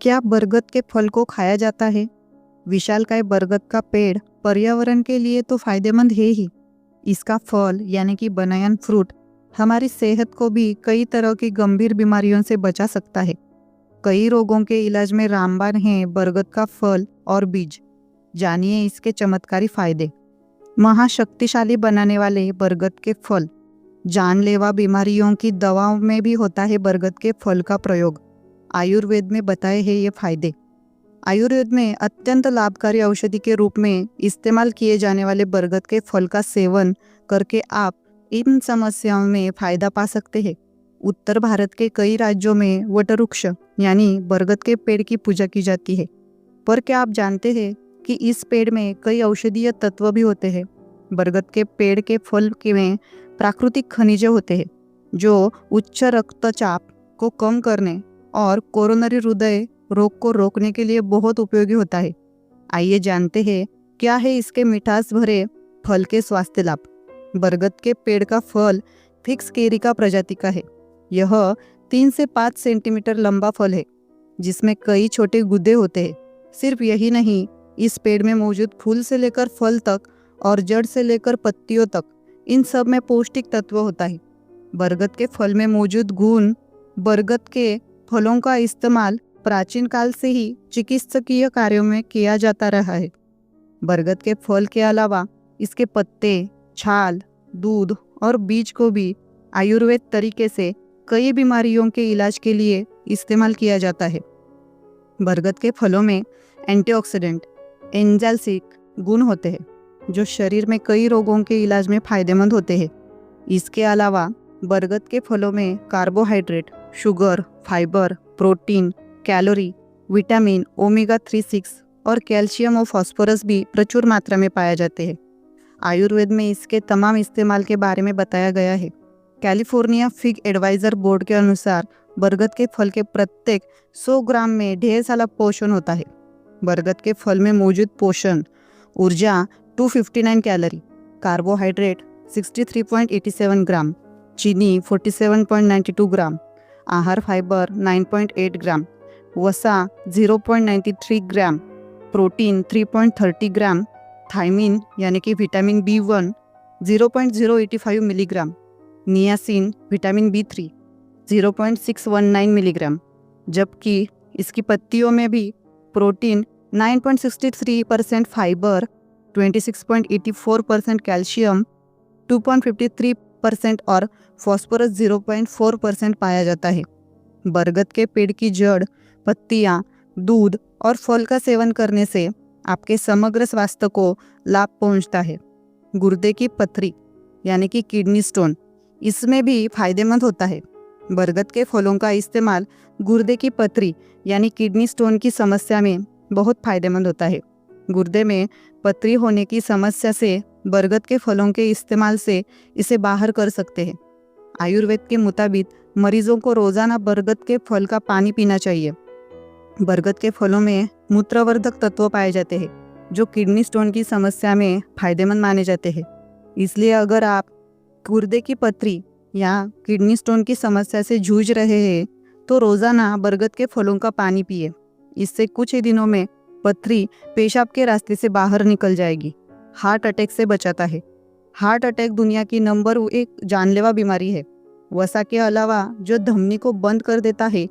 क्या बरगद के फल को खाया जाता है? विशालकाय बरगद का पेड़ पर्यावरण के लिए तो फायदेमंद है ही। इसका फल यानी कि बनायन फ्रूट हमारी सेहत को भी कई तरह की गंभीर बीमारियों से बचा सकता है। कई रोगों के इलाज में रामबाण है बरगद का फल और बीज। जानिए इसके चमत्कारी फायदे। महाशक्तिशाली बनाने वाले बरगद के फल। जानलेवा बीमारियों की दवाओं में भी होता है बरगद के फल का प्रयोग। आयुर्वेद में बताए हैं ये फायदे। आयुर्वेद में अत्यंत लाभकारी औषधि के रूप में इस्तेमाल किए जाने वाले बरगद के फल का सेवन करके आप इन समस्याओं में फायदा पा सकते हैं। उत्तर भारत के कई राज्यों में वटवृक्ष यानी बरगद के पेड़ की पूजा की जाती है। पर क्या आप जानते हैं कि इस पेड़ में कई औषधीय तत्व भी होते हैं? बरगद के पेड़ के फल में प्राकृतिक खनिज होते हैं जो उच्च रक्तचाप को कम करने और कोरोनरी हृदय रोग को रोकने के लिए बहुत उपयोगी होता है। आइए जानते हैं क्या है इसके मिठास भरे फल के स्वास्थ्य लाभ। बरगद के पेड़ का फल फिक्स केरिका प्रजाति का है। यह 3 से 5 सेंटीमीटर लंबा फल है जिसमें कई छोटे गुदे होते हैं। सिर्फ यही नहीं, इस पेड़ में मौजूद फूल से लेकर फल तक और जड़ से लेकर पत्तियों तक इन सब में पौष्टिक तत्व होता है। बरगद के फल में मौजूद गुण। बरगद के फलों का इस्तेमाल प्राचीन काल से ही चिकित्सकीय कार्यों में किया जाता रहा है। बरगद के फल के अलावा इसके पत्ते, छाल, दूध और बीज को भी आयुर्वेद तरीके से कई बीमारियों के इलाज के लिए इस्तेमाल किया जाता है। बरगद के फलों में एंटीऑक्सीडेंट, एंजाल्सिक गुण होते हैं जो शरीर में कई रोगों के इलाज में फायदेमंद होते हैं। इसके अलावा बरगद के फलों में carbohydrate, sugar, fibre, protein, calorie, vitamin, omega 3-6 और कैल्शियम और फास्फोरस भी प्रचुर मात्रा में पाए जाते हैं। आयुर्वेद में इसके तमाम इस्तेमाल के बारे में बताया गया है। कैलिफोर्निया फिग एडवाइजर बोर्ड के अनुसार बरगद के फल के प्रत्येक 100 ग्राम में ढेर सारा पोषण होता है। बरगद के फल में मौजूद पोषण ऊर्जा 259 कैलोरी, कार्बोहाइड्रेट 63.87 ग्राम, चीनी 47.92 ग्राम, आहार फाइबर 9.8 ग्राम, वसा 0.93 ग्राम, प्रोटीन 3.30 ग्राम, थायमिन यानी कि vitamin B1 0.085 milligram, niacin vitamin B3 0.619 milligram. जबकि इसकी पत्तियों में भी प्रोटीन 9.63%, फाइबर 26.84%, कैल्शियम 2.53% और फास्फोरस 0.4% पाया जाता है। बरगद के पेड़ की जड़, पत्तियां, दूध और फल का सेवन करने से आपके समग्र स्वास्थ्य को लाभ पहुंचता है। गुर्दे की पथरी यानी कि किडनी स्टोन, इसमें भी फायदेमंद होता है। बरगद के फलों का इस्तेमाल गुर्दे की पथरी यानी किडनी स्टोन की समस्या में बहुत फायदेमंद होता है। गुर्दे में पथरी होने की समस्या से बरगद के फलों के इस्तेमाल से इसे बाहर कर सकते हैं। आयुर्वेद के मुताबिक मरीजों को रोजाना बरगद के फल का पानी पीना चाहिए। बरगद के फलों में मूत्रवर्धक तत्व पाए जाते हैं जो किडनी स्टोन की समस्या में फायदेमंद माने जाते हैं। इसलिए अगर आप गुर्दे की पथरी या किडनी स्टोन की समस्या से जूझ रहे हैं तो रोजाना बरगद के फलों का पानी पिए। इससे कुछ ही दिनों में पथरी पेशाब के रास्ते से बाहर निकल जाएगी। हार्ट अटैक से बचाता है। हार्ट अटैक दुनिया की नंबर 1 जानलेवा बीमारी है। वसा के अलावा जो धमनी को बंद कर देता है।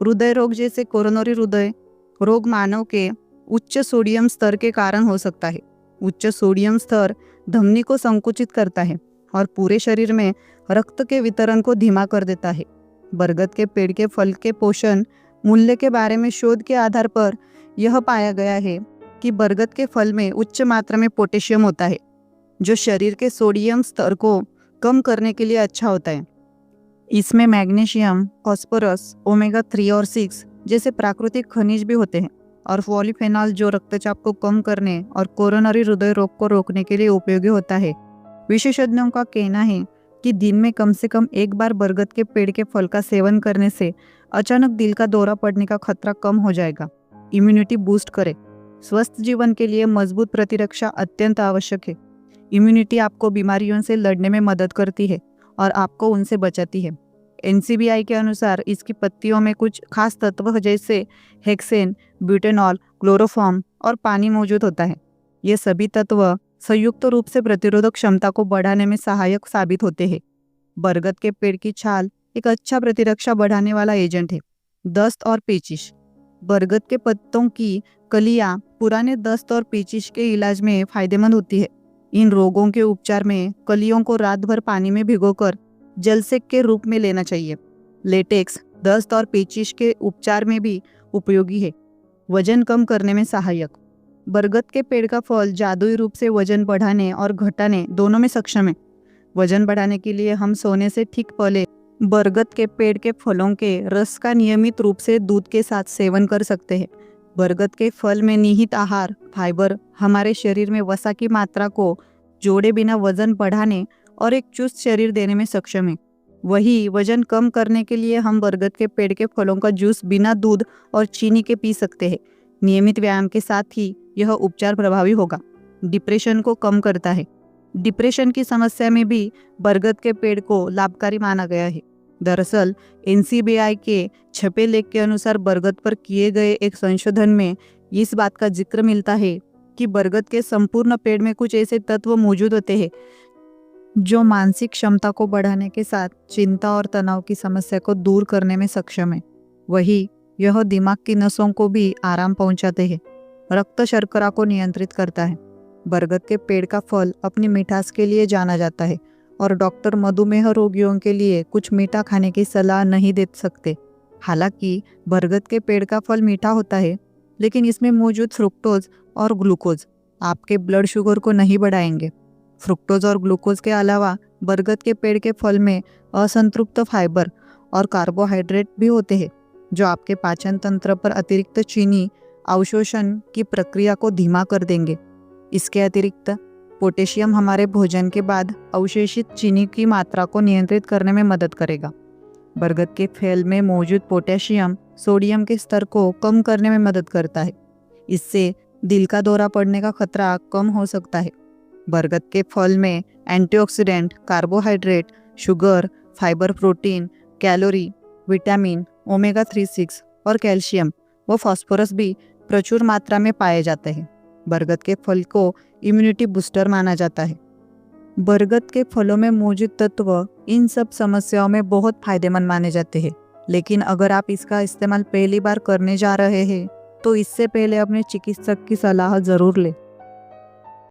हृदय रोग जैसे कोरोनरी हृदय रोग मानव के उच्च सोडियम स्तर के कारण हो सकता है। उच्च सोडियम स्तर धमनी को संकुचित करता है और पूरे शरीर में रक्त के वितरण को धीमा कर देता है। बरगद के पेड़ के फल के पोषण मूल्य के बारे में शोध के आधार पर यह पाया गया है कि बरगद के फल में उच्च मात्रा में पोटेशियम होता है जो शरीर के सोडियम स्तर को कम करने के लिए अच्छा होता है। इसमें मैग्नीशियम, फास्फोरस, ओमेगा 3 और 6 जैसे प्राकृतिक खनिज भी होते हैं और पॉलीफेनॉल जो रक्तचाप को कम करने और कोरोनरी हृदय रोग को रोकने के लिए उपयोगी होता है। विशेषज्ञों का कहना है कि दिन में कम से कम एक बार बरगद के पेड़ के फल का सेवन करने से अचानक दिल का दौरा पड़ने का खतरा कम हो जाएगा। इम्यूनिटी बूस्ट करे। स्वस्थ जीवन के लिए मजबूत प्रतिरक्षा अत्यंत आवश्यक है। इम्यूनिटी आपको बीमारियों से लड़ने में मदद करती है और आपको उनसे बचाती है। एनसीबीआई के अनुसार इसकी पत्तियों में कुछ खास तत्व जैसे हेक्सेन, ब्यूटेनॉल, क्लोरोफॉर्म और पानी मौजूद होता है। ये सभी तत्व संयुक्त रूप से प्रतिरोधक क्षमता को बढ़ाने में सहायक साबित होते हैं। बरगद के पेड़ की छाल एक अच्छा प्रतिरक्षा बढ़ाने वाला एजेंट है। दस्त और पेचिश। बरगद के पत्तों की कलियां पुराने दस्त और पेचिश के इलाज में फायदेमंद होती है। इन रोगों के उपचार में कलियों को रात भर पानी में भिगोकर जलसेक के रूप में लेना चाहिए। लेटेक्स दस्त और पेचिश के उपचार में भी उपयोगी है। वजन कम करने में सहायक। बरगद के पेड़ का फल जादुई रूप से वजन बढ़ाने और घटाने दोनों में सक्षम है। वजन बढ़ाने के लिए हम सोने से ठीक पहले बरगद के पेड़ के फलों के रस का नियमित रूप से दूध के साथ सेवन कर सकते हैं। बरगद के फल में निहित आहार फाइबर हमारे शरीर में वसा की मात्रा को जोड़े बिना वजन बढ़ाने और एक चुस्त शरीर देने में सक्षम है। वही वजन कम करने के लिए हम बरगद के पेड़ के फलों का जूस बिना दूध और चीनी के पी सकते हैं। नियमित व्यायाम के साथ ही यह उपचार प्रभावी होगा। डिप्रेशन को कम करता है। डिप्रेशन की समस्या में भी बरगद के पेड़ को लाभकारी माना गया है। दरअसल एनसीबीआई के छपे लेख के अनुसार बरगद पर किए गए एक संशोधन में इस बात का जिक्र मिलता है कि बरगद के संपूर्ण पेड़ में कुछ ऐसे तत्व मौजूद होते हैं जो मानसिक क्षमता को बढ़ाने के साथ चिंता और तनाव की समस्या को दूर करने में सक्षम है। वही यह दिमाग की नसों को भी आराम पहुंचाते हैं। रक्त शर्करा को नियंत्रित करता है। बरगद के पेड़ का फल अपनी मिठास के लिए जाना जाता है और डॉक्टर मधुमेह रोगियों के लिए कुछ मीठा खाने की सलाह नहीं दे सकते। हालांकि बरगद के पेड़ का फल मीठा होता है, लेकिन इसमें मौजूद फ्रुक्टोज और ग्लूकोज आपके ब्लड शुगर को नहीं बढ़ाएंगे। फ्रुक्टोज और ग्लूकोज के अलावा बरगद के पेड़ के फल में असंतृप्त फाइबर और कार्बोहाइड्रेट भी होते हैं, जो आपके पाचन तंत्र पर अतिरिक्त चीनी अवशोषण की प्रक्रिया को धीमा कर देंगे। इसके अतिरिक्त पोटेशियम हमारे भोजन के बाद अवशेषित चीनी की मात्रा को नियंत्रित करने में मदद करेगा। बरगद के फल में मौजूद पोटेशियम सोडियम के स्तर को कम करने में मदद करता है। इससे दिल का दौरा पड़ने का खतरा कम हो सकता है। बरगद के फल में antioxidant, carbohydrate, sugar, fibre, protein, calorie, vitamin, omega 3, 6 और कैल्शियम व फास्फोरस भी प्रचुर मात्रा में पाए जाते हैं। बरगद के फल को इम्यूनिटी बूस्टर माना जाता है। बरगद के फलों में मौजूद तत्व इन सब समस्याओं में बहुत फायदेमंद माने जाते हैं, लेकिन अगर आप इसका इस्तेमाल पहली बार करने जा रहे हैं तो इससे पहले अपने चिकित्सक की सलाह जरूर लें।